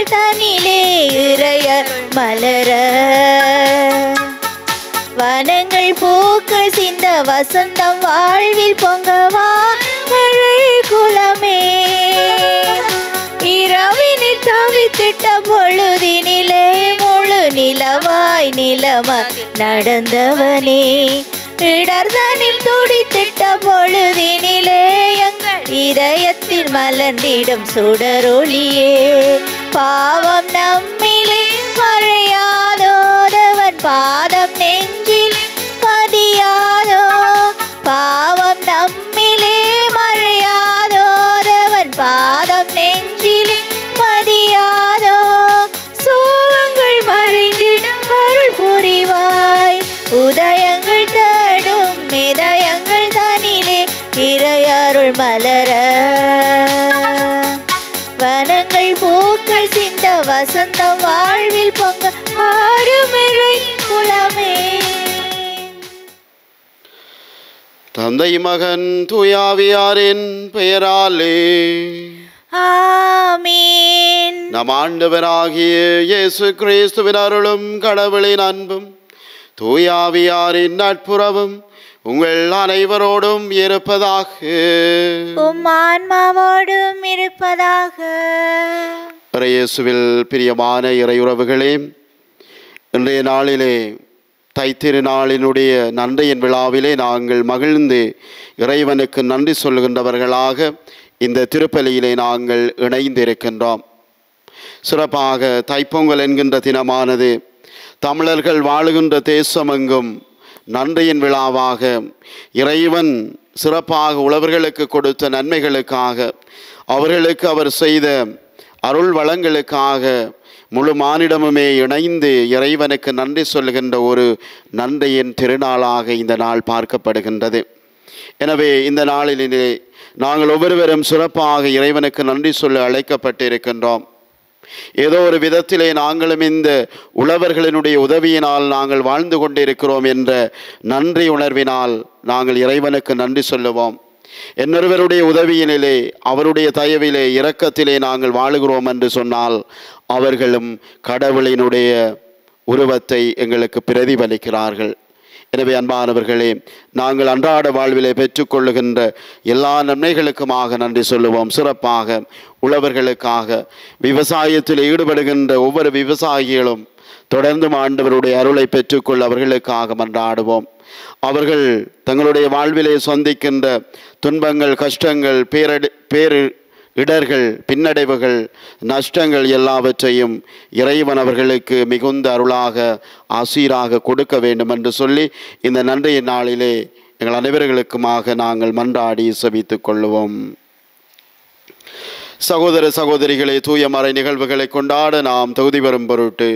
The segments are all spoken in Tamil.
இதயங்கள் தனிலே இறையர் மலர வனங்கள் பூக்கள் சிந்த வசந்தம் வாழ்வில் பொங்கவா மழை குலமே இரவினில் தவித்திட்ட பொழுதினிலே முழு நிலவாய் நிலமாய் நடந்தவனே இடர்தனில் துடித்திட்ட பொழுதினிலே எங்கள் இதயத்தில் மலர்ந்திடும் சுடரொளியே பாவம் நம்மிலே மறையாதோதவன் பாதம் நெஞ்சில் பதியாதோ பாவம் நம்மிலே மறையாதோதவன் பாதம் நெஞ்சில் பதியாதோ சோகங்கள் மறைந்திடும் அருள் புரிவாய் உதயங்கள் தேடும் இதயங்கள் தனிலே இறையருள் மலர வனங்கள் பூக்கள் சிந்த வசந்தம் வாழ்வில் பொங்க ஆடுமிழை குலமே. தந்தை மகன் தூயாவியாரின் பெயராலே ஆமீன். நம் ஆண்டவராகிய இயேசு கிறிஸ்துவின் அருளும் கடவுளின் அன்பும் தூயாவியாரின் நட்புறவும் உங்கள் அனைவரோடும் இருப்பதாக. உம் ஆன்மாவோடும் இருப்பதாக. இயேசுவில் பிரியமான இறையுறவுகளே, இன்றைய நாளிலே தைத்திருநாளினுடைய நன்றியின் விழாவிலே நாங்கள் மகிழ்ந்து இறைவனுக்கு நன்றி சொல்கின்றவர்களாக இந்த திருப்பலியிலே நாங்கள் இணைந்திருக்கின்றோம். சிறப்பாக தைப்பொங்கல் என்கின்ற தினமானது தமிழர்கள் வாழுகின்ற தேசமெங்கும் நன்றியின் விழாவாக இறைவன் சிறப்பாக உழவர்களுக்கு கொடுத்த நன்மைகளுக்காக அவர்களுக்கு அவர் செய்த அருள் வளங்களுக்காக முழு மானிடமுமே இணைந்து இறைவனுக்கு நன்றி சொல்கின்ற ஒரு நன்றியின் திருநாளாக இந்த நாள் பார்க்கப்படுகின்றது. எனவே இந்த நாளிலே நாங்கள் ஒவ்வொருவரும் சிறப்பாக இறைவனுக்கு நன்றி சொல்ல அழைக்கப்பட்டிருக்கின்றோம். ஏதோ ஒரு விதத்திலே நாங்களும் இந்த உழவர்களினுடைய உதவியினால் நாங்கள் வாழ்ந்து கொண்டிருக்கிறோம் என்ற நன்றி உணர்வினால் நாங்கள் இறைவனுக்கு நன்றி சொல்லுவோம். இன்னொருவருடைய உதவியினிலே அவருடைய தயவிலே இரக்கத்திலே நாங்கள் வாழுகிறோம் என்று சொன்னால் அவர்களும் கடவுளினுடைய உருவத்தை எங்களுக்கு பிரதிபலிக்கிறார்கள். எனவே அன்பானவர்களே, நாங்கள் அன்றாட வாழ்விலே பெற்றுக்கொள்ளுகின்ற எல்லா நன்மைகளுக்குமாக நன்றி சொல்லுவோம். சிறப்பாக உழவர்களுக்காக விவசாயத்தில் ஈடுபடுகின்ற ஒவ்வொரு விவசாயிகளும் தொடர்ந்து ஆண்டவருடைய அருளை பெற்றுக்கொள்ள அவர்களுக்காக மன்றாடுவோம். அவர்கள் தங்களுடைய வாழ்விலே சந்திக்கின்ற துன்பங்கள், கஷ்டங்கள், இடர்கள், பின்னடைவுகள், நஷ்டங்கள் எல்லாவற்றையும் இறைவன் அவர்களுக்கு மிகுந்த அருளாக ஆசீராக கொடுக்க வேண்டும் என்று சொல்லி இந்த நன்றியின் நாளிலே எங்கள் அனைவர்களுக்குமாக நாங்கள் மன்றாடி செபித்துக் கொள்ளுவோம். சகோதர சகோதரிகளை, தூய மறை நிகழ்வுகளை கொண்டாட நாம் தகுதி பெறும் பொருட்டு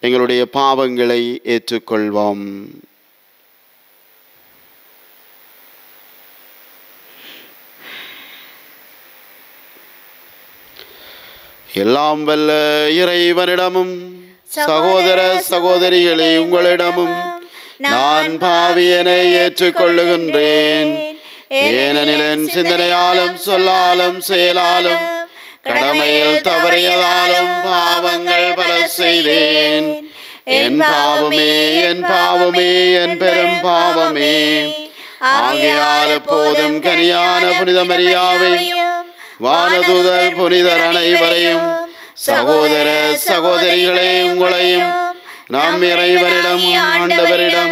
எங்களுடைய பாவங்களை ஏற்றுக்கொள்வோம். எல்லாம் வல்ல இறைவனிடமும் சகோதர சகோதரிகளே உங்களிடமும் நான் பாவியனை ஏற்றுக்கொள்ளுகின்றேன். ஏனெனில் என் சிந்தனையாலும் சொல்லாலும் செயலாலும் கடமையில் தவறியதாலும் பாவங்கள் பல செய்தேன். என் பாவமே, என் பாவமே, என் பெரும் பாவமே. ஆகையால் எப்போதும் கனியான புனித மரியாவையும் வானதூதர் புனிதர் அனைவரையும் சகோதர சகோதரிகளே உங்களையும் நம் இறைவனிடம் ஆண்டவரிடம்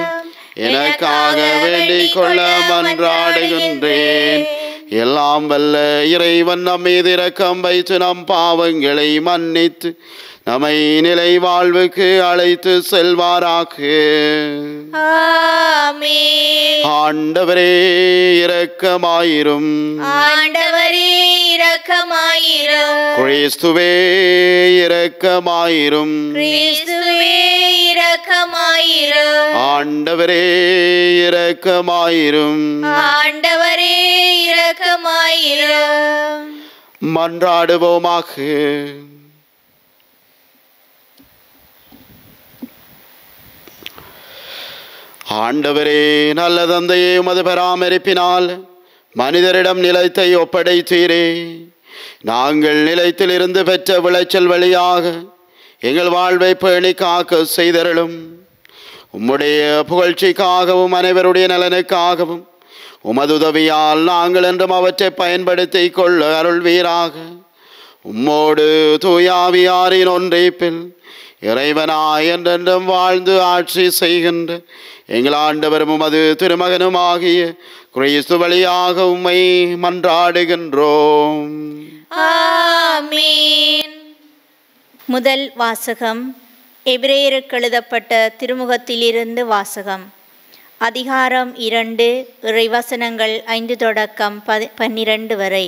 எனக்காக வேண்டிக் கொள்ள மன்றாடுகின்றேன். எல்லாம் வல்ல இறைவன் நம் மீது இரக்கம் வைத்து நம் பாவங்களை மன்னித்து நம்மை நிலை வாழ்வுக்கு அழைத்து செல்வாராக. ஆமென். ஆண்டவரே இரக்கமாயிரும். ஆண்டவரே இரக்கமாயிரும். கிறிஸ்துவே இரக்கமாயிரும். கிறிஸ்துவே இரக்கமாயிரும். ஆண்டவரே இரக்கமாயிரும். ஆண்டவரே இரக்கமாயிரும். மன்றாடுவோமாக. ஆண்டவரே நல்ல தந்தையே, உமது பராமரிப்பினால் மனிதரிடம் நிலத்தை ஒப்படைத்தீரே. நாங்கள் நிலைத்திலிருந்து பெற்ற விளைச்சல் வழியாக எங்கள் வாழ்வை பேணி காக்க செய்தருளும். உம்முடைய புகழ்ச்சிக்காகவும் அனைவருடைய நலனுக்காகவும் உமது உதவியால் நாங்கள் என்றும் அவற்றை பயன்படுத்தி கொள்ள அருள்வீராக. உம்மோடு தூயாவியாரின் ஒன்றைப்பில் இறைவனாய் என்றென்றும் வாழ்ந்து ஆட்சி செய்கின்ற எங்கள் ஆண்டவரும் உமது திருமகனுமாகிய கிறிஸ்து வழியாக உம்மை மன்றாடுகின்றோம். ஆமென். முதல் வாசகம் எபிரேயருக்கு எழுதப்பட்ட திருமுகத்திலிருந்து வாசகம். அதிகாரம் 2, இறைவசனங்கள் 5 தொடக்கம் 12 வரை.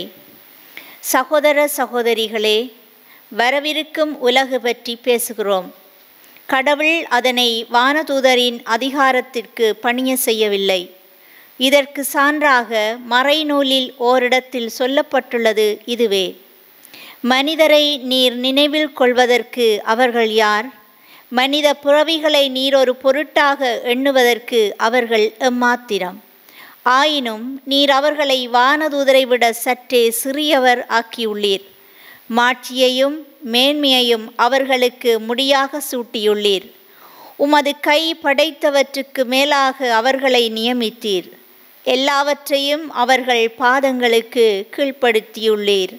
சகோதர சகோதரிகளே, வரவிருக்கும் உலகு பற்றி பேசுகிறோம். கடவுள் அதனை வானதூதரின் அதிகாரத்திற்கு பணிய செய்யவில்லை. இதற்கு சான்றாக மறைநூலில் ஓரிடத்தில் சொல்லப்பட்டுள்ளது இதுவே: மனிதரை நீர் நினைவில் கொள்வதற்கு அவர்கள் யார்? மனித புறவிகளை நீர் ஒரு பொருட்டாக எண்ணுவதற்கு அவர்கள் எம்மாத்திரம்? ஆயினும் நீர் அவர்களை வானதூதரை விட சற்றே சிறியவர் ஆக்கியுள்ளீர். மாட்சியையும் மேன்மையையும் அவர்களுக்கு முடியாக சூட்டியுள்ளீர். உமது கை படைத்தவற்றுக்கு மேலாக அவர்களை நியமித்தீர். எல்லாவற்றையும் அவர்கள் பாதங்களுக்கு கீழ்ப்படுத்தியுள்ளீர்.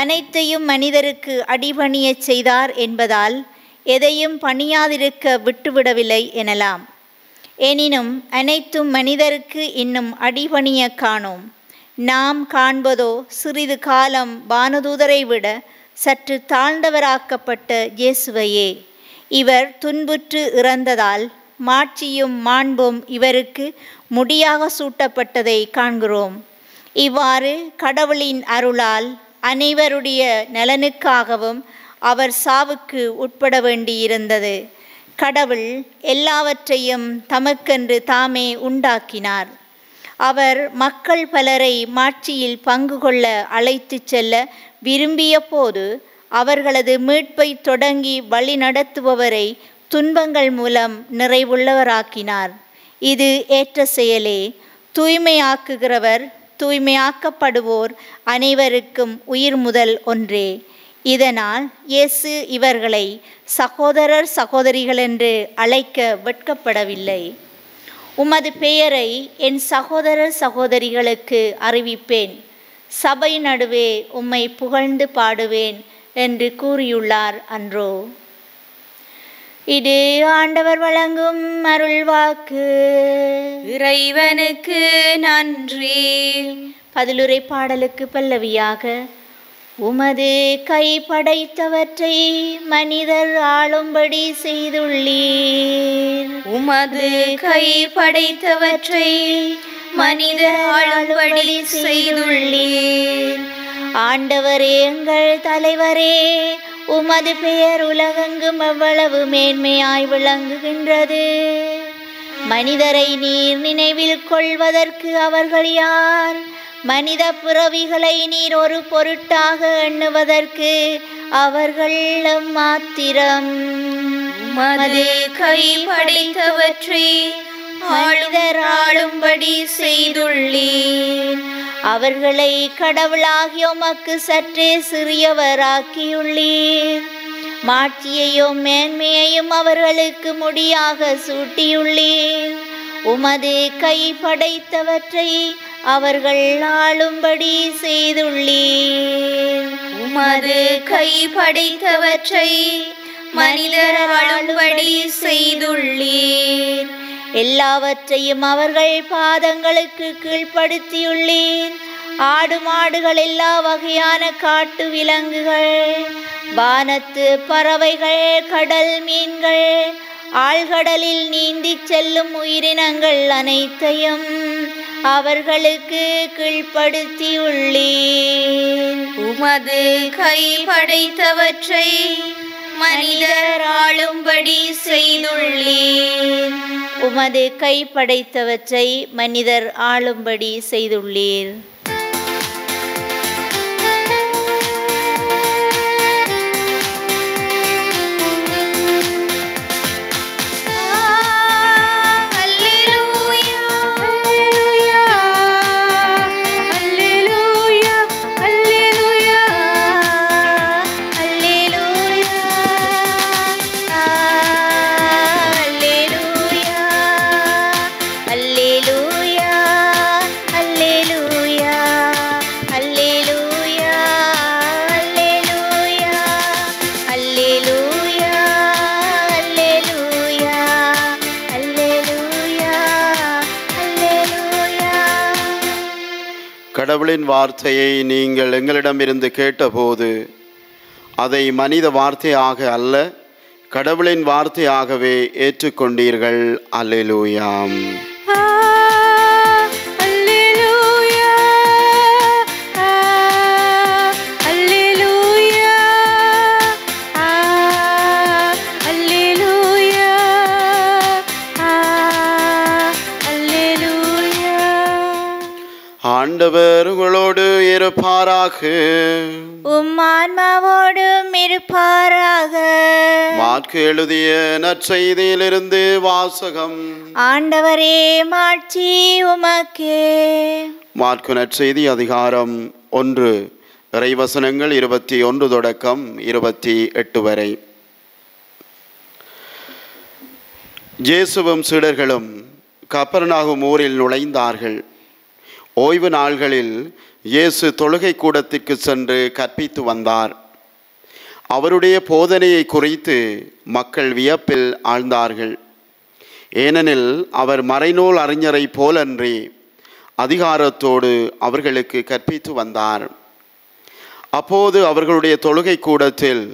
அனைத்தையும் மனிதருக்கு அடிபணியச் செய்தார் என்பதால் எதையும் பணியாதிருக்க விட்டுவிடவில்லை எனலாம். எனினும் அனைத்தும் மனிதருக்கு இன்னும் அடிபணிய காணோம். நாம் காண்பதோ சிறிது காலம் வானதூதரை விட சற்று தாழ்ந்தவராக்கப்பட்ட இயேசுவையே. இவர் துன்புற்று இறந்ததால் மாட்சியும் மாண்பும் இவருக்கு முடியாக சூட்டப்பட்டதை காண்கிறோம். இவ்வாறு கடவுளின் அருளால் அனைவருடைய நலனுக்காகவும் அவர் சாவுக்கு உட்பட வேண்டியிருந்தது. கடவுள் எல்லாவற்றையும் தமக்கென்று தாமே உண்டாக்கினார். அவர் மக்கள் பலரை மாட்சியில் பங்கு கொள்ள அழைத்து செல்ல விரும்பிய போது அவர்களது மீட்பை தொடங்கி வழி நடத்துபவரை துன்பங்கள் மூலம் நிறைவுள்ளவராக்கினார். இது ஏற்ற செயலே. தூய்மையாக்குகிறவர் தூய்மையாக்கப்படுவோர் அனைவருக்கும் உயிர் முதல் ஒன்றே. இதனால் இயேசு இவர்களை சகோதரர் சகோதரிகள் என்று அழைக்க வெட்கப்படவில்லை. உமது பெயரை என் சகோதரர் சகோதரிகளுக்கு அறிவிப்பேன். சபை நடுவே உம்மை புகழ்ந்து பாடுவேன் என்று கூறியுள்ளார் அன்றோ. இது ஆண்டவர் வழங்கும் அருள்வாக்கு. இறைவனுக்கு நன்றி. பதிலுரை பாடலுக்கு பல்லவியாக: உமது கை படைத்தவற்றை மனிதர் ஆளும்படி செய்துள்ளீர். உமது கை படைத்தவற்றை மனிதர் ஆளும்படி செய்துள்ளீர். ஆண்டவரே, எங்கள் தலைவரே, உமது பெயர் உலகெங்கும் எவ்வளவு மேன்மையாய் விளங்குகின்றது. மனிதரை நீர் நினைவில் கொள்வதற்கு அவர்கள் யார்? மனித புறவிகளை நீர் ஒரு பொருட்டாக எண்ணுவதற்கு அவர்கள் மாத்திரம். உமது கை படைத்தவற்றை மனிதர் ஆளும்படி செய்துள்ளீர். அவர்களை கடவுளாகிய உமக்கு சற்றே சிறியவராக்கியுள்ளீர். மாட்சியையும் மேன்மையையும் அவர்களுக்கு முடியாக சூட்டியுள்ளீர். உமது கை படைத்தவற்றை அவர்கள் ஆளும்படி செய்துள்ளீர். உமது கை படைத்தவற்றை மனிதர் ஆளும்படி செய்துள்ளீர். எல்லாவற்றையும் அவர்கள் பாதங்களுக்கு கீழ்ப்படுத்தியுள்ளீர். ஆடு மாடுகள், எல்லா வகையான காட்டு விலங்குகள், வானத்து பறவைகள், கடல் மீன்கள், ஆழ்கடலில் நீந்தி செல்லும் உயிரினங்கள் அனைத்தையும் அவர்களுக்கு கீழ்ப்படுத்தியுள்ளீர். உமது கை படைத்தவற்றை மனிதர் ஆளும்படி செய்துள்ளீர். உமது கை படைத்தவற்றை மனிதர் ஆளும்படி செய்துள்ளீர். அல்லேலூயா, அல்லேலூயா, அல்லேலூயா. கடவுளின் வார்த்தையை நீங்கள் எங்களிடமிருந்து கேட்டபோது அதை மனித வார்த்தையாக அல்ல, கடவுளின் வார்த்தையாகவே ஏற்றுக்கொண்டீர்கள். அல்லேலூயா. ஆண்டவர் உங்களோடு இருப்பாராக. உம் ஆன்மாவோடும் இருப்பாராக. மாற்கு எழுதிய நற்செய்தியிலிருந்து வாசகம். ஆண்டவரே மாட்சி உமக்கே. மாற்கு நற்செய்தி அதிகாரம் 1, இறைவசனங்கள் 21 தொடக்கம் 28 வரை. இயேசுவும் சீடர்களும் கப்பர்நாகும் ஊரில் நுழைந்தார்கள். ஓய்வு நாள்களில் இயேசு தொழுகை கூடத்திற்கு சென்று கற்பித்து வந்தார். அவருடைய போதனையை குறித்து மக்கள் வியப்பில் ஆழ்ந்தார்கள். ஏனெனில் அவர் மறைநூல் அறிஞரை போலன்றி அதிகாரத்தோடு அவர்களுக்கு கற்பித்து வந்தார். அப்போது அவர்களுடைய தொழுகை கூடத்தில்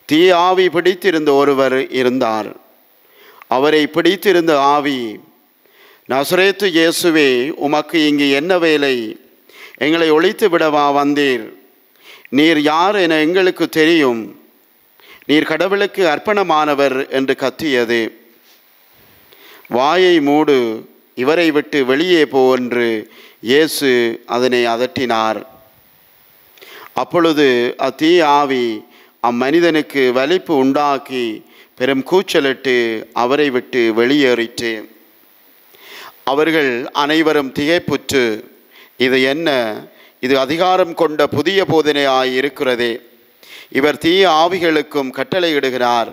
தீய ஆவி பிடித்திருந்த ஒருவர் இருந்தார். அவரை பிடித்திருந்த ஆவி, நசரேத்து இயேசுவே, உமக்கு இங்கு என்ன வேலை? எங்களை ஒழித்து விடவா வந்தீர்? நீர் யார் என எங்களுக்கு தெரியும். நீர் கடவுளுக்கு அர்ப்பணமானவர் என்று கத்தியது. வாயை மூடு, இவரை விட்டு வெளியே போ என்று இயேசு அதனை அதட்டினார். அப்பொழுது அத்தீய ஆவி அம்மனிதனுக்கு வலிப்பு உண்டாக்கி பெரும் கூச்சலிட்டு அவரை விட்டு வெளியேறிற்று. அவர்கள் அனைவரும் திகைப்புற்று, இது என்ன? இது அதிகாரம் கொண்ட புதிய போதனையாய் இருக்கிறதே. இவர் தீய ஆவிகளுக்கும் கட்டளையிடுகிறார்,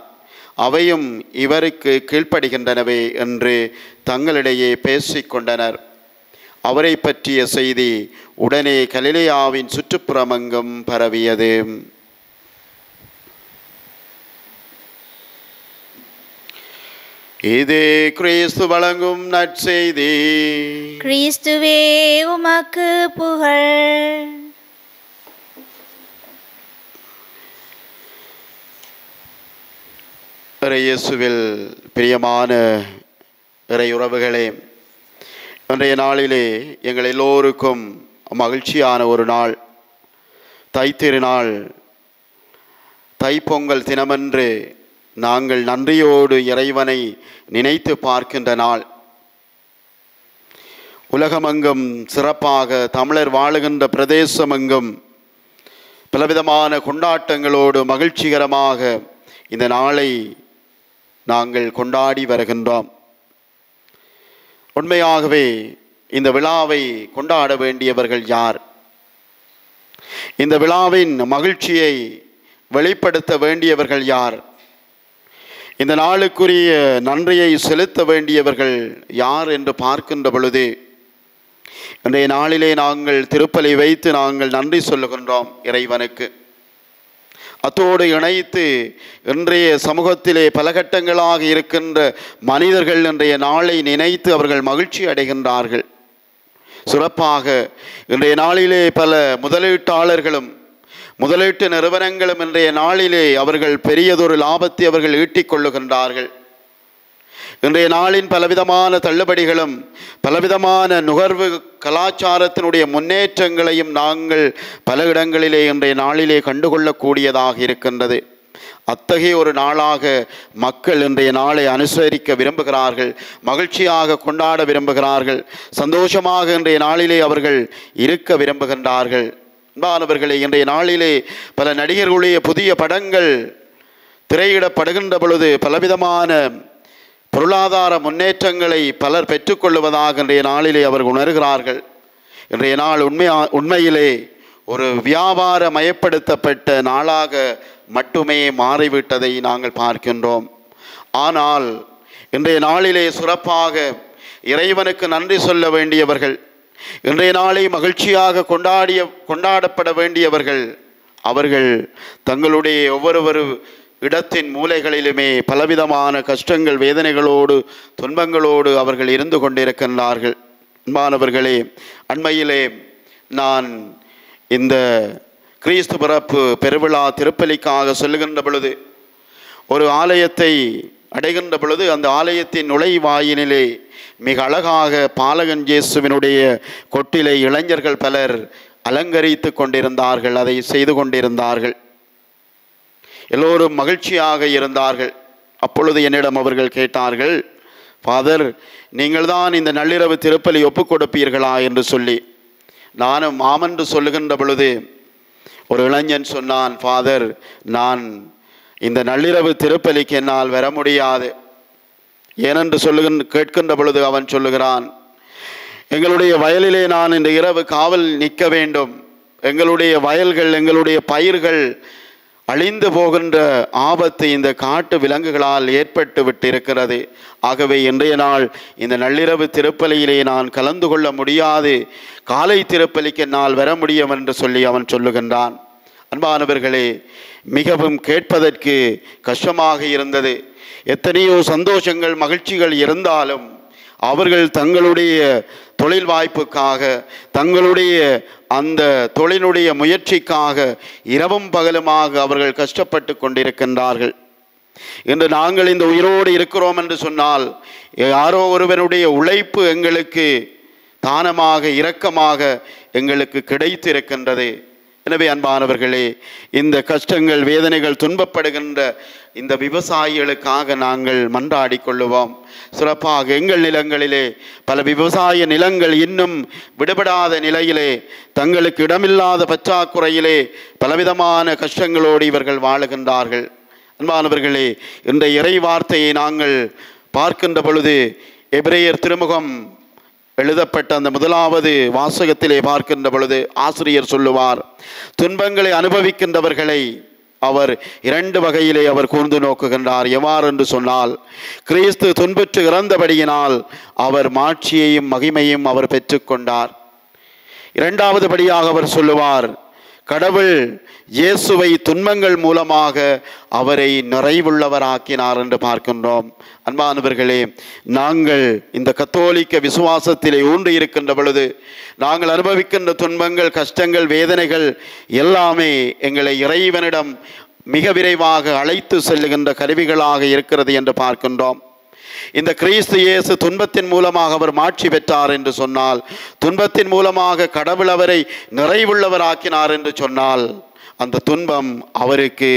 அவையும் இவருக்கு கீழ்ப்படுகின்றனவே என்று தங்களிடையே பேசிக்கொண்டனர். அவரை பற்றிய செய்தி உடனே கலிலேயாவின் சுற்றுப்புறமெங்கும் பரவியது. இது கிறிஸ்து வழங்கும் நற்செய்தி. கிறிஸ்துவே உமக்கு புகழ். இயேசுவில் பிரியமான இறையுறவுகளே, இன்றைய நாளிலே எங்கள் எல்லோருக்கும் மகிழ்ச்சியான ஒரு நாள். தைத்திருநாள், தைப்பொங்கல் தினமன்று நாங்கள் நன்றியோடு இறைவனை நினைத்து பார்க்கின்ற நாள். உலகமெங்கும், சிறப்பாக தமிழர் வாழுகின்ற பிரதேசமெங்கும் பலவிதமான கொண்டாட்டங்களோடு மகிழ்ச்சிகரமாக இந்த நாளை நாங்கள் கொண்டாடி வருகின்றோம். உண்மையாகவே இந்த விழாவை கொண்டாட வேண்டியவர்கள் யார்? இந்த விழாவின் மகிழ்ச்சியை வெளிப்படுத்த வேண்டியவர்கள் யார்? இந்த நாளுக்குரிய நன்றியை செலுத்த வேண்டியவர்கள் யார் என்று பார்க்கின்ற பொழுது, இன்றைய நாளிலே நாங்கள் திருப்பலி வைத்து நாங்கள் நன்றி சொல்லுகின்றோம் இறைவனுக்கு. அத்தோடு இணைத்து இன்றைய சமூகத்திலே பல கட்டங்களாக இருக்கின்ற மனிதர்கள் இன்றைய நாளை நினைத்து அவர்கள் மகிழ்ச்சி அடைகின்றார்கள். சிறப்பாக இன்றைய நாளிலே பல முதலீட்டாளர்களும் முதலீட்டு நிறுவனங்களும் இன்றைய நாளிலே அவர்கள் பெரியதொரு லாபத்தை அவர்கள் ஈட்டிக் கொள்ளுகின்றார்கள். இன்றைய நாளின் பலவிதமான தள்ளுபடிகளும் பலவிதமான நுகர்வு கலாச்சாரத்தினுடைய முன்னேற்றங்களையும் நாங்கள் பல இடங்களிலே இன்றைய நாளிலே கண்டுகொள்ளக்கூடியதாக இருக்கின்றது. அத்தகைய ஒரு நாளாக மக்கள் இன்றைய நாளை அனுசரிக்க விரும்புகிறார்கள், மகிழ்ச்சியாக கொண்டாட விரும்புகிறார்கள், சந்தோஷமாக இன்றைய நாளிலே அவர்கள் இருக்க விரும்புகின்றார்கள். அன்பானவர்களே, இன்றைய நாளிலே பல நடிகர்களுடைய புதிய படங்கள் திரையிடப்படுகின்ற பொழுது பலவிதமான பொருளாதார முன்னேற்றங்களை பலர் பெற்றுக்கொள்வதாக இன்றைய நாளிலே அவர்கள் உணர்கிறார்கள். இன்றைய நாள் உண்மையிலே ஒரு வியாபார மயப்படுத்தப்பட்ட நாளாக மட்டுமே மாறிவிட்டதை நாங்கள் பார்க்கின்றோம். ஆனால் இன்றைய நாளிலே சிறப்பாக இறைவனுக்கு நன்றி சொல்ல வேண்டியவர்கள், இன்றைய நாளை மகிழ்ச்சியாக கொண்டாடப்பட வேண்டியவர்கள், அவர்கள் தங்களுடைய ஒவ்வொரு இடத்தின் மூலைகளிலுமே பலவிதமான கஷ்டங்கள், வேதனைகளோடு, துன்பங்களோடு அவர்கள் இருந்து கொண்டிருக்கின்றார்கள். அன்பானவர்களே, அண்மையிலே நான் இந்த கிறிஸ்து பிறப்பு பெருவிழா திருப்பலிக்காக செல்லுகின்ற பொழுது ஒரு ஆலயத்தை அடைகின்ற பொழுது அந்த ஆலயத்தின் நுழைவாயினிலே மிக அழகாக பாலகன் இயேசுவினுடைய கொட்டிலை இளைஞர்கள் பலர் அலங்கரித்து கொண்டிருந்தார்கள், அதை செய்து கொண்டிருந்தார்கள். எல்லோரும் மகிழ்ச்சியாக இருந்தார்கள். அப்பொழுது என்னிடம் அவர்கள் கேட்டார்கள், ஃபாதர், நீங்கள் தான் இந்த நள்ளிரவு திருப்பலி ஒப்புக் கொடுப்பீர்களா என்று சொல்லி. நானும் ஆமென்று சொல்லுகின்ற பொழுது ஒரு இளைஞன் சொன்னான், ஃபாதர், நான் இந்த நள்ளிரவு திருப்பலிக்கு என்னால் வர முடியாது. ஏனென்று கேட்கின்ற பொழுது அவன் சொல்லுகிறான், எங்களுடைய வயலிலே நான் இந்த இரவு காவல் நிற்க வேண்டும். எங்களுடைய வயல்கள், எங்களுடைய பயிர்கள் அழிந்து போகின்ற ஆபத்து இந்த காட்டு விலங்குகளால் ஏற்பட்டு விட்டிருக்கிறது. ஆகவே இன்றைய நாள் இந்த நள்ளிரவு திருப்பலியிலே நான் கலந்து கொள்ள முடியாது. காலை திருப்பலிக்கு என்னால் வர முடியும் என்று சொல்லி அவன் சொல்லுகின்றான். அன்பானவர்களே, மிகவும் கேட்பதற்கு கஷ்டமாக இருந்தது. எத்தனையோ சந்தோஷங்கள், மகிழ்ச்சிகள் இருந்தாலும் அவர்கள் தங்களுடைய தொழில் வாய்ப்புக்காக, தங்களுடைய அந்த தொழிலுடைய முயற்சிக்காக இரவும் பகலுமாக அவர்கள் கஷ்டப்பட்டு கொண்டிருக்கின்றார்கள். இன்று நாங்கள் இந்த உயிரோடு இருக்கிறோம் என்று சொன்னால் யாரோ ஒருவருடைய உழைப்பு எங்களுக்கு தானமாக, இரக்கமாக எங்களுக்கு கிடைத்திருக்கின்றது. எனவே அன்பானவர்களே, இந்த கஷ்டங்கள், வேதனைகள், துன்பப்படுகின்ற இந்த விவசாயிகளுக்காக நாங்கள் மன்றாடி கொள்ளுவோம். சிறப்பாக எங்கள் நிலங்களிலே பல விவசாய நிலங்கள் இன்னும் விடுபடாத நிலையிலே, தங்களுக்கு இடமில்லாத பற்றாக்குறையிலே பலவிதமான கஷ்டங்களோடு இவர்கள் வாழுகின்றார்கள். அன்பானவர்களே, இந்த இறை வார்த்தையை நாங்கள் பார்க்கின்ற பொழுது எபிரேயர் திருமுகம் எழுதப்பட்ட அந்த முதலாவது வாசகத்திலே பார்க்கின்ற பொழுது ஆசிரியர் சொல்லுவார், துன்பங்களை அனுபவிக்கின்றவர்களை அவர் இரண்டு வகையிலே அவர் கூர்ந்து நோக்குகின்றார். எவ்வாறு என்று சொன்னால், கிறிஸ்து துன்புற்று இறந்தபடியினால் அவர் மாட்சியையும் மகிமையும் அவர் பெற்றுக்கொண்டார். இரண்டாவது படியாக அவர் சொல்லுவார், கடவுள் இயேசுவை துன்பங்கள் மூலமாக அவரை நிறைவுள்ளவராக்கினார் என்று பார்க்கின்றோம். அன்பானவர்களே, நாங்கள் இந்த கத்தோலிக்க விசுவாசத்திலே ஊன்றி இருக்கின்ற பொழுது நாங்கள் அனுபவிக்கின்ற துன்பங்கள், கஷ்டங்கள், வேதனைகள் எல்லாமே எங்களை இறைவனிடம் மிக விரைவாக அழைத்து செல்லுகின்ற கருவிகளாக இருக்கிறது என்று பார்க்கின்றோம். இந்த கிறிஸ்து இயேசு துன்பத்தின் மூலமாக அவர் மாட்சி பெற்றார் என்று சொன்னால், துன்பத்தின் மூலமாக கடவுள் அவரை நிறைவுள்ளவராக்கினார் என்று சொன்னால், அந்த துன்பம் அவருக்கு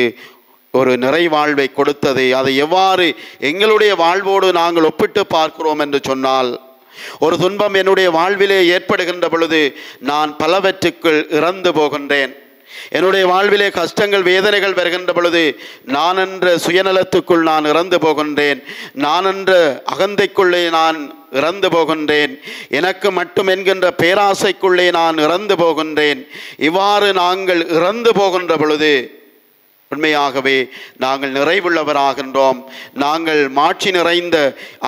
ஒரு நிறைவாழ்வை கொடுத்தது. அதை எவ்வாறு எங்களுடைய வாழ்வோடு நாங்கள் ஒப்பிட்டு பார்க்கிறோம் என்று சொன்னால், ஒரு துன்பம் என்னுடைய வாழ்விலே ஏற்படுகின்ற பொழுது நான் பலவற்றுக்குள் இறந்து போகின்றேன். என்னுடைய வாழ்விலே கஷ்டங்கள், வேதனைகள் வருகின்ற பொழுது நான் என்ற சுயநலத்துக்குள் நான் இறந்து போகின்றேன். நான் என்ற அகந்தைக்குள்ளே நான் இறந்து போகின்றேன். எனக்கு மட்டும் என்கின்ற பேராசைக்குள்ளே நான் இறந்து போகின்றேன். இவ்வாறு நாங்கள் இறந்து போகின்ற பொழுது உண்மையாகவே நாங்கள் நிறைவுள்ளவராகின்றோம். நாங்கள் மாட்சி நிறைந்த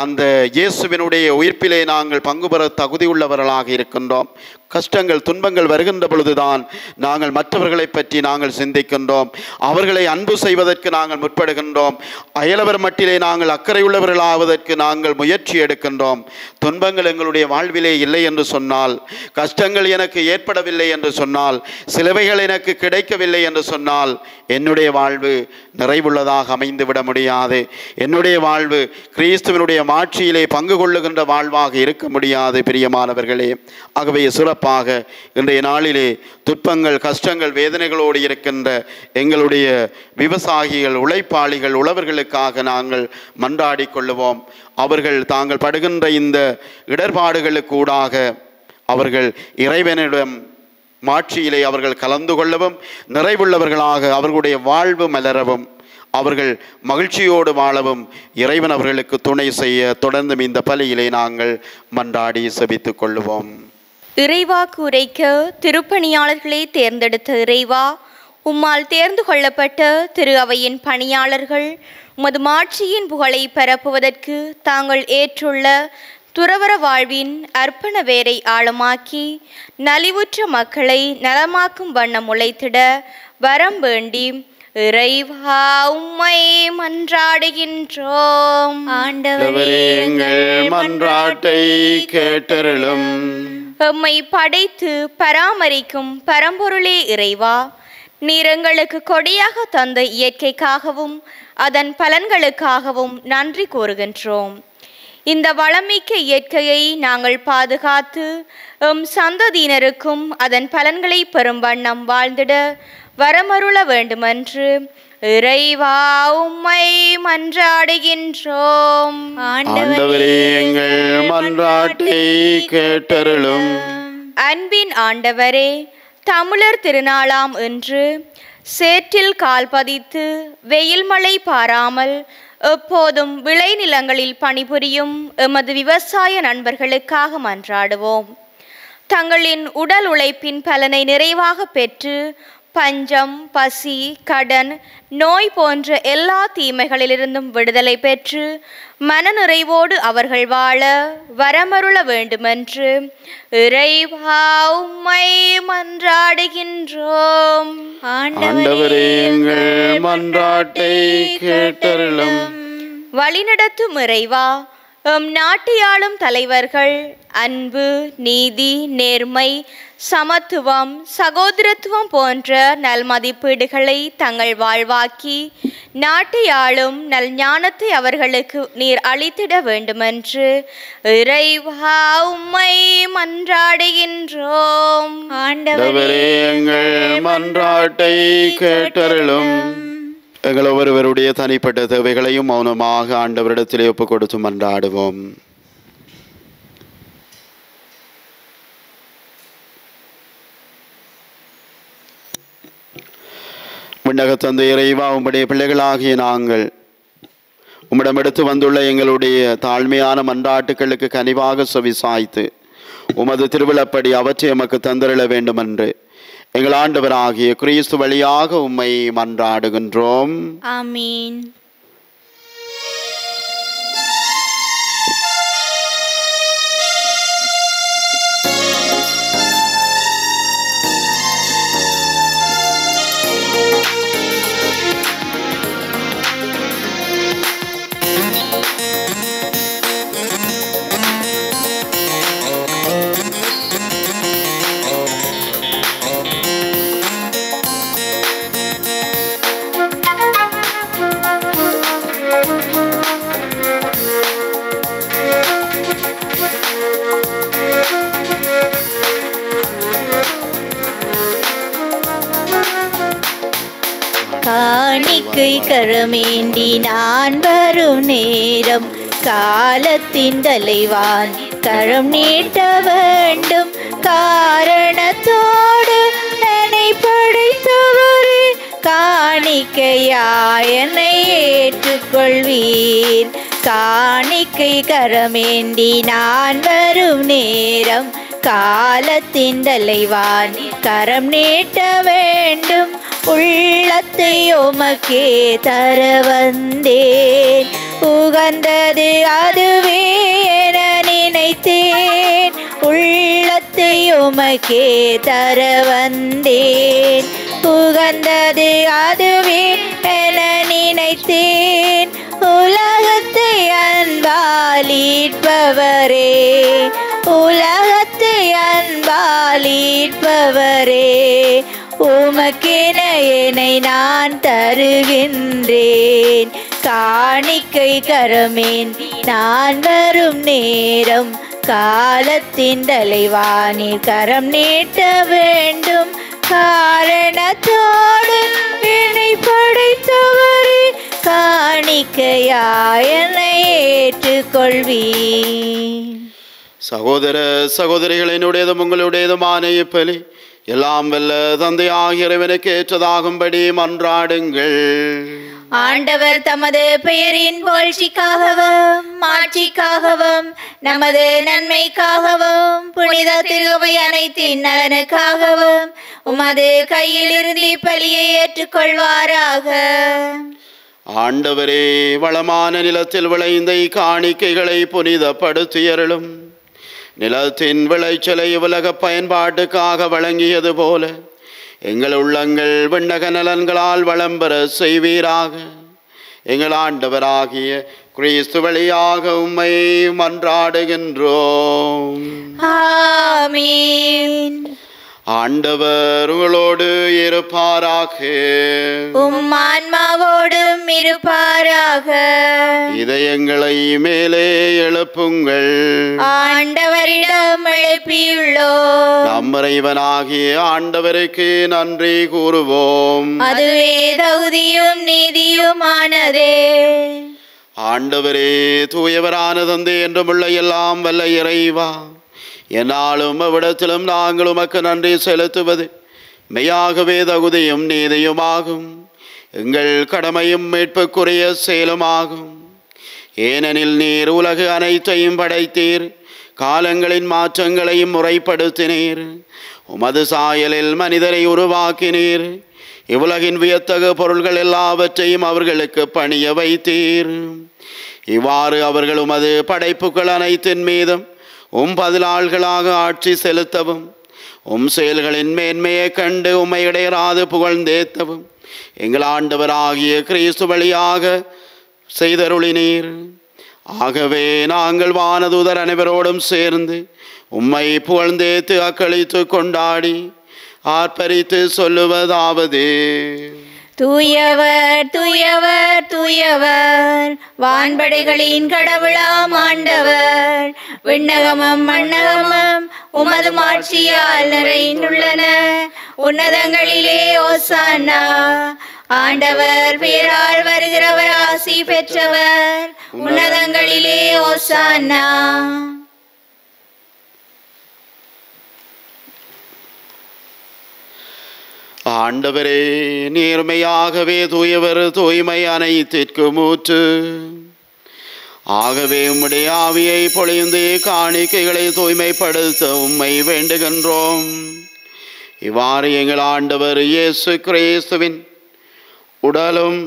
அந்த இயேசுவினுடைய உயிர்ப்பிலே நாங்கள் பங்கு பெற தகுதியுள்ளவர்களாக இருக்கின்றோம். கஷ்டங்கள், துன்பங்கள் வருகின்ற பொழுதுதான் நாங்கள் மற்றவர்களை பற்றி நாங்கள் சிந்திக்கின்றோம். அவர்களை அன்பு செய்வதற்கு நாங்கள் முற்படுகின்றோம். அயலவர் மட்டிலே நாங்கள் அக்கறையுள்ளவர்களாவதற்கு நாங்கள் முயற்சி எடுக்கின்றோம். துன்பங்கள் எங்களுடைய வாழ்விலே இல்லை என்று சொன்னால், கஷ்டங்கள் எனக்கு ஏற்படவில்லை என்று சொன்னால், சிலுவைகள் எனக்கு கிடைக்கவில்லை என்று சொன்னால், என்னுடைய வாழ்வு நிறைவுள்ளதாக அமைந்துவிட முடியாது. என்னுடைய வாழ்வு கிறிஸ்துவனுடைய மாட்சியிலே பங்கு கொள்ளுகின்ற வாழ்வாக இருக்க முடியாது. பிரியமானவர்களே, ஆகவே சிறப்பாக இன்றைய நாளிலே துன்பங்கள், கஷ்டங்கள், வேதனைகளோடு இருக்கின்ற எங்களுடைய விவசாயிகள், உழைப்பாளிகள், உழவர்களுக்காக நாங்கள் மன்றாடி கொள்ளுவோம். அவர்கள் தாங்கள் படுகின்ற இந்த இடர்பாடுகளுக்கு ஊடாக அவர்கள் இறைவனிடம் மாட்சியிலே அவர்கள் கலந்து கொள்ளவும், நிறைவுள்ளவர்களாக அவர்களுடைய வாழ்வு மலரவும், அவர்கள் மகிழ்ச்சியோடு வாழவும் இறைவன் அவர்களுக்கு துணை செய்ய தொடர்ந்தும் இந்த பலியிலே நாங்கள் மன்றாடி செபித்துக் கொள்ளுவோம். இறைவாக்கு உரைக்க திருப்பணியாளர்களை தேர்ந்தெடுத்த இறைவா, உம்மால் தேர்ந்து கொள்ளப்பட்ட திரு அவையின் பணியாளர்கள் உமது மாட்சியின் புகழை பரப்புவதற்கு தாங்கள் ஏற்றுள்ள துறவற வாழ்வின் அர்ப்பண வேரை ஆழமாக்கி நலிவுற்ற மக்களை நலமாக்கும் வண்ணம் உழைத்திட வரம் வேண்டி இறைவா உம்மை மன்றாடுகின்றோம். ஆண்டவரே, எங்கள் மன்றாட்டை கேட்டருளும். எம்மை படைத்து பராமரிக்கும் பரம்பொருளே இறைவா, நீர் எங்களுக்கு கொடையாக தந்த இயற்கைக்காகவும் அதன் பலன்களுக்காகவும் நன்றி கூறுகின்றோம். இந்த வளமிக்க இயற்கையை நாங்கள் பாதுகாத்து எம் சந்ததியினருக்கும் அதன் பலன்களை பெறும் வண்ணம் வாழ்ந்திட வரமருள வேண்டுமென்று இறைவா உம்மை மன்றாடுகின்றோம். ஆண்டவரே, எங்கள் மன்றாட்டை கேட்டருளும். அன்பின் ஆண்டவரே, தமிழர் திருநாளாம் என்று சேற்றில் கால் பதித்து வெயில் மழை பாராமல் எப்போதும் விளைநிலங்களில் பணிபுரியும் எமது விவசாய நண்பர்களுக்காக மன்றாடுவோம். தங்களின் உடல் உழைப்பின் பலனை நிறைவாக பெற்று பஞ்சம், பசி, கடன், நோய் போன்ற எல்லா தீமைகளிலிருந்தும் விடுதலை பெற்று மனநிறைவோடு அவர்கள் வாழ வரமருள வேண்டுமென்று இறைவா உம்மை மன்றாடுகின்றோம். ஆண்டவரே, எங்கள் மன்றாட்டை கேட்டருளும். வழிநடத்தும் இறைவா, எம் நாட்டியாளும் தலைவர்கள் அன்பு, நீதி, நேர்மை, சமத்துவம், சகோதரத்துவம் போன்ற நல்மதிப்பீடுகளை தங்கள் வாழ்வாக்கி நாட்டையாளும் நல் ஞானத்தை அவர்களுக்கு நீர் அளித்திட வேண்டுமென்று இறைவா உம்மை மன்றாடுகின்றோம். ஆண்டவரே, எங்கள் மன்றாட்டை கேட்டருளும். எங்கள் ஒவ்வொருவருடைய தனிப்பட்ட தேவைகளையும் மௌனமாக ஆண்டவரிடத்திலே ஒப்புக் கொடுத்து மன்றாடுவோம். விண்ணக தந்தை இறைவா, உம்முடைய பிள்ளைகளாகிய நாங்கள் உம்மிடம் எடுத்து வந்துள்ள எங்களுடைய தாழ்மையான மன்றாட்டுகளுக்கு கனிவாக செவிசாய்த்து உமது திருவிழப்படி அவற்றை எமக்கு தந்திரள வேண்டுமென்று எங்கள் ஆண்டவராகிய கிறிஸ்து வழியாக உம்மை மன்றாடுகின்றோம். ஆமீன். காணிக்கை கரமேந்தி நான் வரும் நேரம் காலத்தின் தலைவான் கரம் நீட்ட வேண்டும். காரணத்தோடு என்னை படைத்தவரே, காணிக்கையாய் என்னை ஏற்றுக்கொள்வீர். காணிக்கை கரமேந்தி நான் வரும் நேரம் காலத்தின் தலைவான் கரம் நீட்ட வேண்டும். உள்ளத்தை உமக்கே தர வந்தேன், உகந்தது அதுவே என நினைத்தேன். உள்ளத்தை உமக்கே தர வந்தேன், உகந்தது அதுவே என நினைத்தேன். உலகத்தை அன்பால் ஈர்ப்பவரே, உலகத்தை அன்பால் ஈர்ப்பவரே, உமக்கென என்னை நான் தருகின்றேன். காணிக்கை கரமேன் நான் வரும் நேரம் காலத்தின் தலைவானில் கரம் நீட்ட வேண்டும். காரணத்தோடு என்னை படைத்தவரே, காணிக்கையாய் என்னை ஏற்றுக்கொள்வீர். சகோதர சகோதரிகளினுடையதும் உங்களுடையதுமான இப்பலி எல்லாம் வல்ல தந்தையாகிய இறைவனுக்கு ஏற்றதாகும்படி மன்றாடுங்கள். ஆண்டவர் தமது பெயரின் புகழ்ச்சிக்காகவும் மாட்சிக்காகவும் நமது நன்மைக்காகவும் புனித திருவை அனைத்தின் நலனுக்காகவும் உமது கையில் இருந்து பலியை ஏற்றுக்கொள்வாராக. ஆண்டவரே, வளமான நிலத்தில் விளைந்த காணிக்கைகளை புனிதப்படுத்தியருளும். நிலத்தின் விளைச்சலை உலக பயன்பாட்டுக்காக வழங்கியது போல எங்கள் உள்ளங்கள் விண்ணக நலன்களால் வளம் பெற செய்வீராக. எங்கள் ஆண்டவராகிய கிறிஸ்து வழியாக உம்மை மன்றாடுகின்றோம். ஆமென். ஆண்டவர் உங்களோடு இருப்பாராக. உம் ஆன்மாவோடும் இருப்பாராக. இதயங்களை மேலே எழுப்புங்கள். ஆண்டவரிடம் எழுப்பியுள்ளோம். நம் இறைவனாகிய ஆண்டவருக்கு நன்றி கூறுவோம். அதுவே தகுதியும் நீதியுமானதே. ஆண்டவரே, தூயவரான தந்தை என்றுமுள்ள எல்லாம் வல்ல இறைவா, என்னாலும் அவ்விடத்திலும் நாங்கள் உமக்கு நன்றி செலுத்துவது மெய்யாகவே தகுதியும் நீதியுமாகும். எங்கள் கடமையும் மீட்புக்குரிய செயலுமாகும். ஏனெனில் நீர் உலகு அனைத்தையும் படைத்தீர், காலங்களின் மாற்றங்களையும் முறைப்படுத்தினீர். உமது சாயலில் மனிதரை உருவாக்கினீர். இவ்வுலகின் வியத்தகு பொருள்கள் எல்லாவற்றையும் அவர்களுக்கு பணிய வைத்தீர். இவ்வாறு அவர்கள் உமது படைப்புகள் அனைத்தின் மீதும் பதிலாள்களாக ஆட்சி செலுத்தவும், செயல்களின் மேன்மையை கண்டு உம்மை இடையராது புகழ்ந்தேத்தவும் எங்கள் ஆண்டவராகிய கிறிஸ்து வழியாக செய்தருளினீர். ஆகவே நாங்கள் வானதூதர் அனைவரோடும் சேர்ந்து உம்மை புகழ்ந்தேத்து அக்களித்து கொண்டாடி ஆர்ப்பரித்து சொல்லுவதாவது: தூயவர் தூயவர் தூயவர், வான்படைகளின் கடவுளாம் ஆண்டவர். விண்ணகமும் மண்ணகமும் உமது மாட்சியால் நிறைந்துள்ளன. உன்னதங்களிலே ஓசானா. ஆண்டவர் பேரால் வருகிறவர் ஆசி பெற்றவர். உன்னதங்களிலே ஓசானா. ஆண்டவரே, நேர்மையாகவே தூயவர், தூய்மை அனைத்திற்கும் ஊற்று. ஆகவே உம்முடைய ஆவியை பொழிந்து காணிக்கைகளை தூய்மைப்படுத்த உம்மை வேண்டுகின்றோம். இவ்வாறு எங்கள் ஆண்டவர் இயேசு கிறிஸ்துவின் உடலும்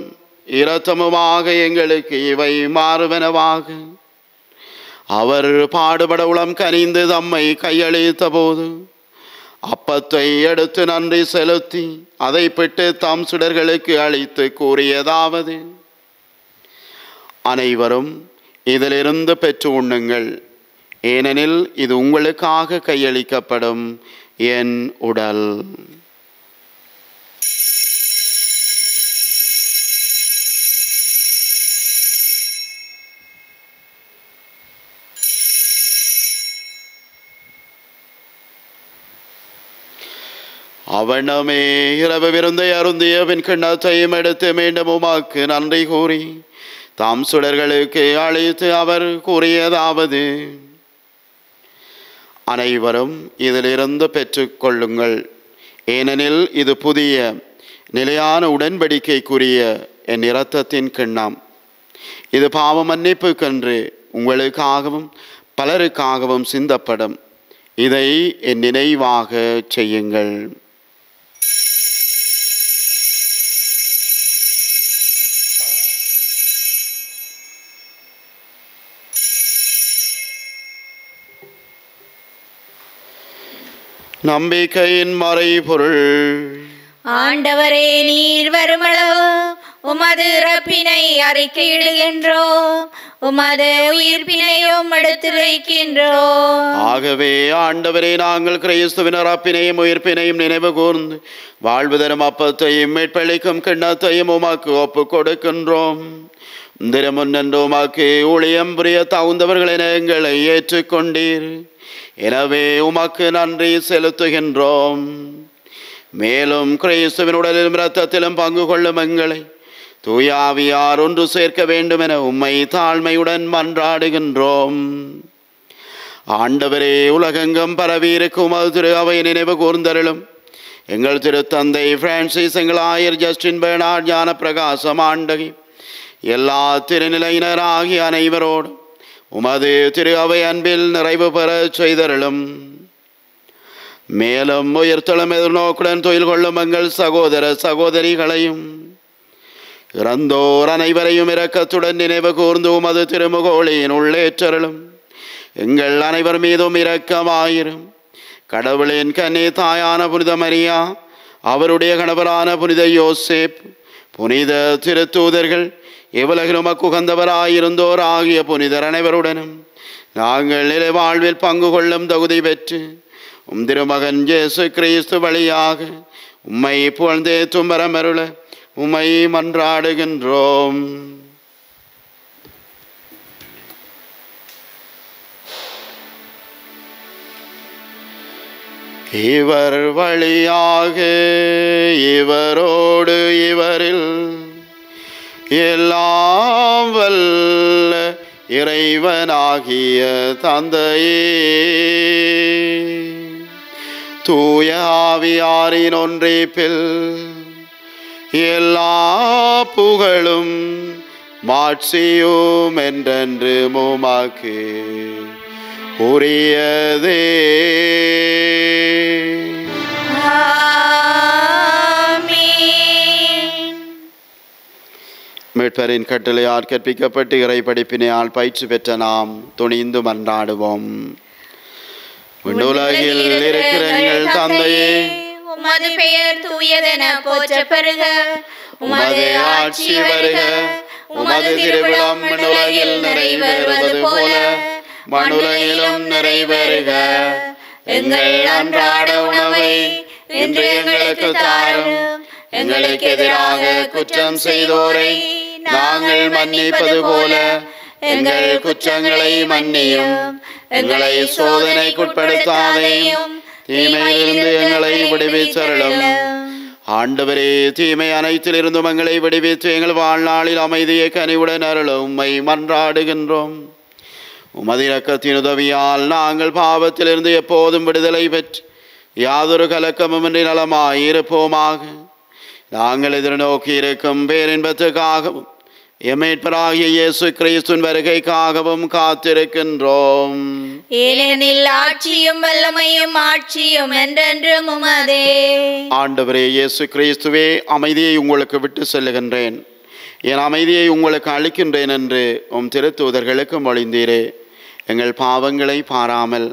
இரத்தமுமாக எங்களுக்கு இவை மாறுவனவாக. அவர் பாடுபட உளம் கனிந்து தம்மை கையளித்த போது அப்பத்தை எடுத்து நன்றி செலுத்தி அதை பெற்று தம் சுடர்களுக்கு அளித்து கூறியதாவது: அனைவரும் இதிலிருந்து பெற்று உண்ணுங்கள், ஏனெனில் இது உங்களுக்காக கையளிக்கப்படும் என் உடல். அவனமே இரவு விருந்தை அருந்திய பின் கிண்ணத்தையும் எடுத்து மீண்டும் உமாக்கு நன்றி கூறி தாம் சுடர்களுக்கு அழைத்து அவர் கூறியதாவது: அனைவரும் இதிலிருந்து பெற்றுக்கொள்ளுங்கள், ஏனெனில் இது புதிய நிலையான உடன்படிக்கைக்குரிய என் இரத்தத்தின் கிண்ணம். இது பாவ மன்னிப்புக்கென்று உங்களுக்காகவும் பலருக்காகவும் சிந்தப்படும். இதை என் நினைவாக செய்யுங்கள். நம்பிக்கையின் மறைபொருள். ஆண்டவரே, நீர் வருமளவு உமது இறப்பினை அறிக்கையிடுகின்றோம், உமது உயிர்ப்பினையும் எடுத்துரைக்கின்றோம். ஆகவே ஆண்டவரே, நாங்கள் கிறிஸ்துவின் இறப்பினையும் உயிர்ப்பினையும் நினைவு கூர்ந்து வாழ்வு தரும் அப்பத்தையும் மீட்பளிக்கும் கிண்ணத்தையும் உமாக்கு ஒப்பு கொடுக்கின்றோம். தினமுன்னென்று உமாக்கு ஊழியம் புரிய தகுந்தவர்களின் எங்களை ஏற்றுக்கொண்டீர். எனவே உமக்கு நன்றி செலுத்துகின்றோம். மேலும் கிறிஸ்துவின் உடலிலும் இரத்தத்திலும் பங்கு கொள்ளும் எங்களை தூயாவியார் ஒன்று சேர்க்க வேண்டும் என உம்மை தாழ்மையுடன் மன்றாடுகின்றோம். ஆண்டவரே, உலகெங்கும் பரவியிருக்கும் அது திரு அவை நினைவு கூர்ந்தருளும். எங்கள் திருத்தந்தை பிரான்சிஸ், எங்கள் ஆயர் ஜஸ்டின் பெர்னார்ட், ஞான பிரகாசம் ஆண்டகி, எல்லா திருநிலையினராகிய அனைவரோடும் உமது திரு அவை அன்பில் நிறைவு பெற செய்தருளும். மேலும் உயிர்த்தெழும் எதிர்நோக்குடன் தொழில் கொள்ளும் எங்கள் சகோதர சகோதரிகளையும் இறந்தோர் அனைவரையும் இரக்கத்துடன் நினைவு கூர்ந்து உமது திருமுகோளியின் உள்ளேற்றருளும். எங்கள் அனைவர் மீதும் இரக்கமாயிரும். கடவுளின் கன்னி தாயான புனித மரியா, அவருடைய கணவரான புனித யோசேப், புனித திருத்தூதர்கள், இவ்வுலகில் உமக்கு உகந்தவராயிருந்தோர் ஆகிய புனிதர் அனைவருடனும் நாங்கள் நிலை வாழ்வில் பங்கு கொள்ளும் தகுதி பெற்று உம் திருமகன் இயேசு கிறிஸ்து வழியாக உம்மை புகழ்ந்தே தும்பரமருள உம்மை மன்றாடுகின்றோம். இவர் வழியாக இவரோடு இவரில் எல்லாம் வல்ல இறைவனாகிய தந்தையே, தூய ஆவியாரின் ஒன்றிப்பில் எல்லா புகழும் மாட்சியும் என்றென்று உமக்கு உரியதே. மீட்பரின் கட்டளையால் கற்பிக்கப்பட்டு இறை படிப்பினையால் பயிற்சி பெற்ற நாம் துணிந்து மன்றாடுவோம். விண்ணுலகில் இருக்கிற எங்கள் தந்தையே, உமது பெயர் தூயதென போற்றப் பெறுக. உமது ஆட்சி வருக. உமது திருவிழம் விண்ணுலகில் நிறைவேறுவது போல மண்ணுலகிலும் நிறைவேறுக. எங்கள் அன்றாட உணவை இன்று எங்களுக்கு தாரும். எங்களுக்கு எதிராக குற்றம் செய்தோரை நாங்கள் மன்னிப்பது போல எங்கள் குற்றங்களை மன்னியும். எங்களை சோதனைக்குட்படுத்தாதேயும், தீமையிலிருந்து எங்களை விடுவித்தருளும். ஆண்டவரே, தீமை அனைத்திலிருந்தும் எங்களை விடுவித்து எங்கள் வாழ்நாளில் அமைதியை கனிவுடன் அருளும் உம்மை மன்றாடுகின்றோம். உமது இரக்கத்தின் உதவியால் நாங்கள் பாவத்திலிருந்து எப்போதும் விடுதலை பெற்று யாதொரு கலக்கமுமின்றி நலமாயிருப்போமாக. நாங்கள் எதிர்நோக்கி இருக்கும் பேரின்பத்துக்காகவும் எம்மீட்பராகிய இயேசு கிறிஸ்துவின் வருகைக்காகவும் காத்திருக்கின்றோம். ஏனெனில் ஆட்சியும் வல்லமையும் ஆட்சியும் என்றென்றும் உமதே. ஆண்டவரே இயேசு கிறிஸ்துவே, அமைதியை உங்களுக்கு விட்டு செல்லுகின்றேன், என் அமைதியை உங்களுக்கு அளிக்கின்றேன் என்று உம் திருத்தூதர்களுக்கு மொழிந்தீரே. எங்கள் பாவங்களை பாராமல்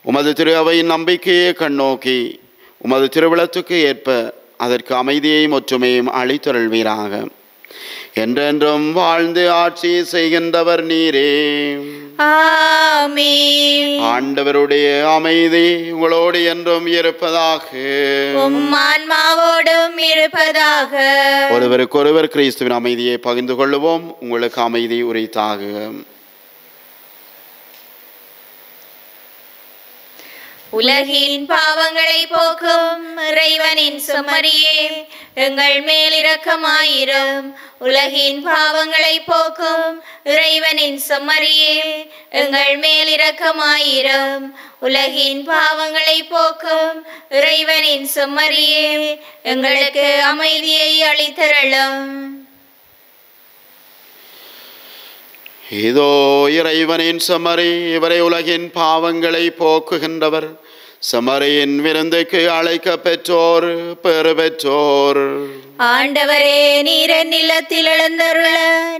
உமது திரு அவையின் நம்பிக்கையை கண்ணோக்கி உமது திருவிழத்துக்கு ஏற்ப அதற்கு அமைதியையும் ஒற்றுமையும் அளித்தருள்வீராக. என்றென்றும் வாழ்ந்து ஆட்சி செய்கின்றவர் நீரே. ஆமென். ஆண்டவருடைய அமைதி உங்களோடு என்றும் இருப்பதாக. உம் ஆன்மாவோடும் இருப்பதாக. ஒருவருக்கொருவர் கிறிஸ்துவின் அமைதியை பகிர்ந்து கொள்ளுவோம். உங்களுக்கு அமைதி உரித்தாக. உலகின் பாவங்களை போக்கும் இறைவனின் செம்மறியே, எங்கள் மேல் இரக்கமாயிரும். உலகின் பாவங்களை போக்கும் இறைவனின் செம்மறியே, எங்கள் மேல் இரக்கமாயிரும். உலகின் பாவங்களை போக்கும் இறைவனின் செம்மறியே, எங்களுக்கு அமைதியை அளித்தருளும். இதோ இறைவனின் செம்மறி, இவரை உலகின் பாவங்களை போக்குகின்றவர். செம்மறியின் விருந்துக்கு அழைக்க பெற்றோர் பெறு பெற்றோர். ஆண்டவரே, நீர் என் இல்லத்தில் எழுந்தருள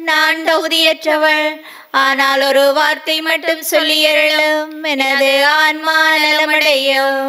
நான் தகுதியற்றவள். ஆனால் ஒரு வார்த்தை மட்டும் சொல்லியருளும், எனது ஆன்மா நலமடையும்.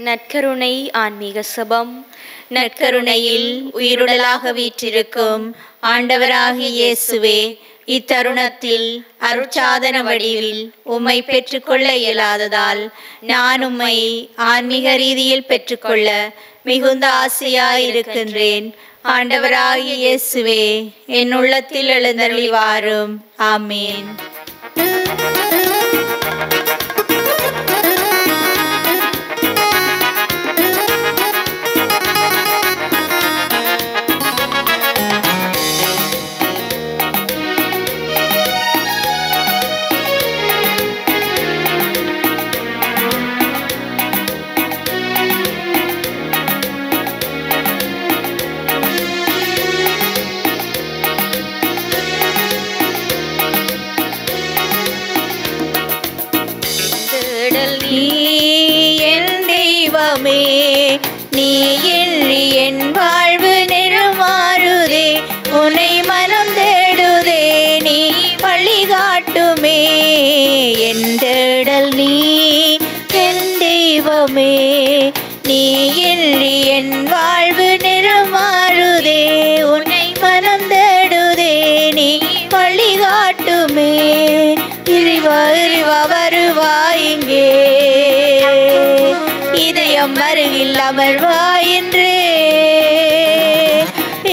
நற்கருணை ஆன்மீக சபம். நற்கருணையில் உயிருடலாக வீற்றிருக்கும் ஆண்டவராகிய இயேசுவே, இத்தருணத்தில் அருட்சாதன வடிவில் உம்மை பெற்றுக்கொள்ள இயலாததால் நான் உம்மை ஆன்மீக ரீதியில் பெற்றுக்கொள்ள மிகுந்த ஆசையாயிருக்கின்றேன். ஆண்டவராகிய இயேசுவே, என் உள்ளத்தில் எழுந்தருளி வாரும். ஆமேன். தெய்வமே, நீ இன்றி என் வாழ்வு நிறமாறுதே. உன்னை மனம் தேடுதே, நீ வழிகாட்டுமே. என் தேடல் நீ என் தெய்வமே, நீ இன்றி என் வாழ்வு நிறமாறுதே. உன்னை மனம் தேடுதே, நீ வழிகாட்டுமே. இறைவா இறைவா வருவாய் இங்கே, இதயம் அருகில் அமர்வாய் என்றே.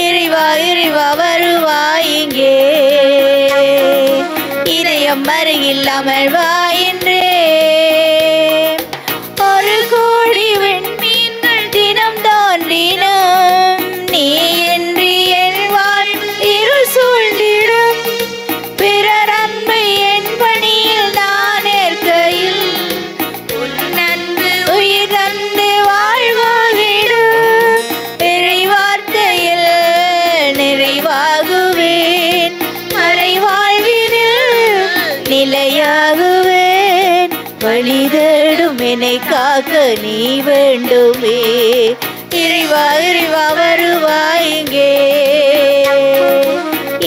இறைவா இறைவா வருவாய் இங்கே, இதயம் அருகில் அமர்வாய் என்றே. ஒரு கோடி விண்மீன்கள் தினம் தோன்றினும், நீ என்று என் வாழ்வு இருள் சூழ்ந்திடும். பிறர் அன்பை என் பணியில் நான் ஏற்கையில், உன் அன்பு உயிர் தந்து வாழ்வாகிடும். இறை வார்த்தையில் நிறைவாகுவேன், மறை வாழ்வினில் நிலையாகுவேன். வழி தேடும் என்னை காக்க நீ வேண்டுமே. இறைவா இறைவா வருவாய் இங்கே,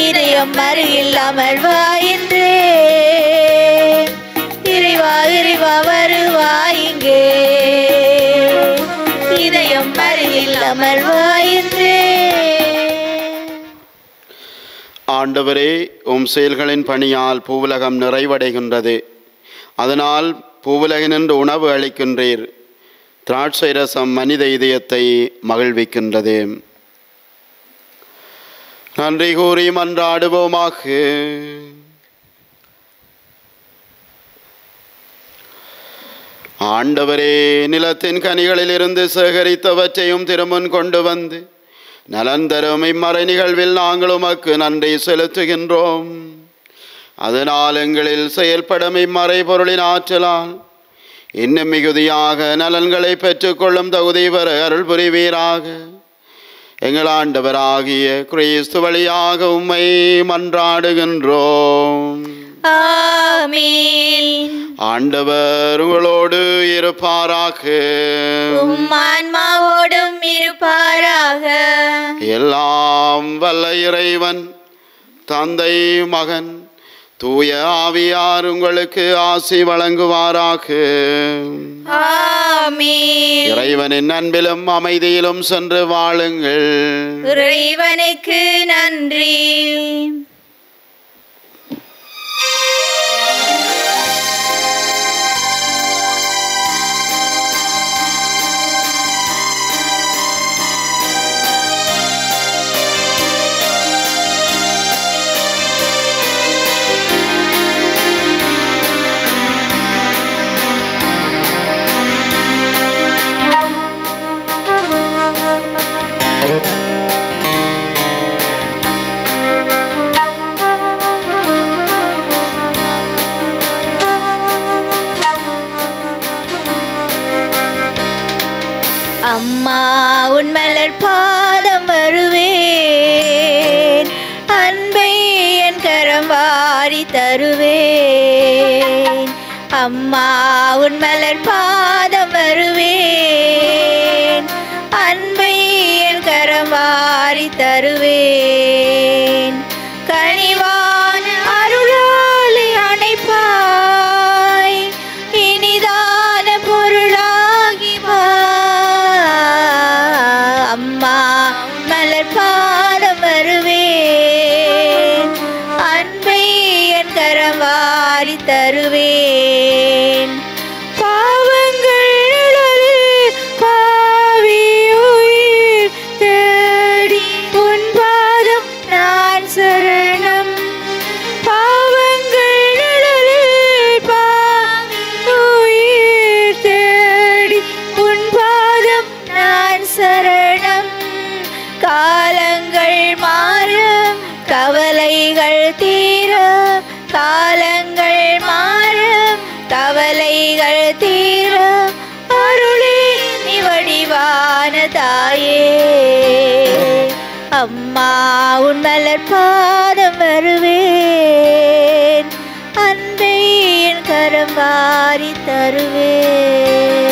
இதயம் அருகில் அமர்வாய் என்றே. இறைவா இறைவா வருவாய் இங்கே, இதயம் அருகில் அமர்வாய் என்றே. ஆண்டவரே, உம் செயல்களின் பணியால் பூவுலகம் நிறைவடைகின்றது. அதனால் பூவுலகினின்று உணவு அளிக்கின்றீர். திராட்சை ரசம் மனித இதயத்தை மகிழ்விக்கின்றது. நன்றி கூறி மன்றாடுவோமாக. ஆண்டவரே, நிலத்தின் கனிகளில் இருந்து சேகரித்தவற்றையும் திருமுன் கொண்டு வந்து நலன் தரும் இம்மறை நிகழ்வில் நாங்கள் உமக்கு நன்றி செலுத்துகின்றோம். அதனால் எங்களில் செயல்படும் இம்மறை பொருளின் ஆற்றலால் இன்னும் மிகுதியாக நலன்களை பெற்றுக்கொள்ளும் தகுதி பெற அருள் புரிவீராக. எங்கள் ஆண்டவராகிய கிறிஸ்து வழியாக உம்மை மன்றாடுகின்றோம். ஆமென். ஆண்டவர் உங்களோடு இருப்பாராக. உம் ஆன்மாவோடும் இருப்பாராக. எல்லாம் வல்ல இறைவன் தந்தை மகன் தூய ஆவியார் உங்களுக்கு ஆசி வழங்குவாராக. ஆமென். இறைவனின் அன்பிலும் அமைதியிலும் சென்று வாழுங்கள். இறைவனுக்கு நன்றி. அம்மா உன் மலர் பாதம் வருவேன், அன்பை என் கரம் வாரி தருவேன். அம்மா உன் மலர் பாதம் வருவேன், அன்பை என் கரம் வாரி தருவேன். கனிவான அருளாளி அணைப்பாய், இனிதான பொருளாகி வா. அம்மா மலர் பாதம் வருவேன், அன்பை என் கரம் வாரி தருவேன். பாவங்கள் நிழலில் பாவி உயிர் தேடி உன் பாதம் நான் சரணம். பாவங்கள் நிழலில் பாவி உயிர் தேடி உன் பாதம் நான் சரணம். காலங்கள் மாறும் கவலைகள் தீரும், காலங்கள் மாறும் கவலைகள் தீரும். அருளே நீ வடிவான தாயே, அம்மா உன் மலர் பாதம் வருவேன், அன்பை என் கரம் வாரி தருவேன்.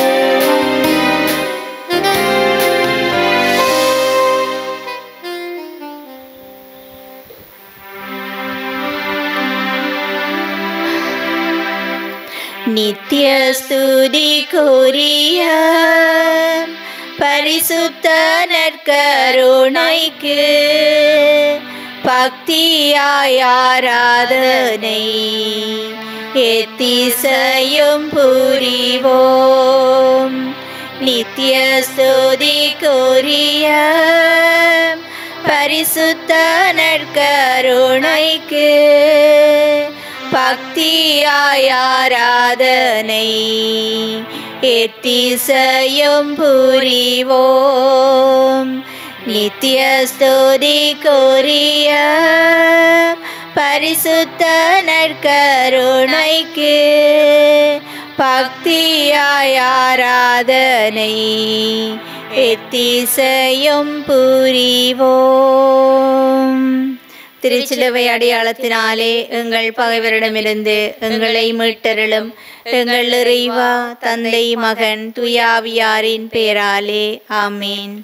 கூறிய பரிசுத்த நற்கருணைக்கு பக்தியாய் ஆராதனை எத்திசையும் புரிவோம். நித்திய ஸ்துதிக்குரிய பரிசுத்த நற்கருணைக்கு பக்தியாய் ஆராதனை எத்திசையும் புரிவோம். நித்திய ஸ்துதிக்குரிய பரிசுத்த நற்கருணைக்கு பக்தியாய் ஆராதனை எத்திசையும் புரிவோம். திருச்சிலுவை அடையாளத்தினாலே எங்கள் பகைவரிடமிருந்து எங்களை மீட்டருளும். எங்கள் இறைவா, தந்தை, மகன், தூய ஆவியாரின் பெயராலே ஆமேன்.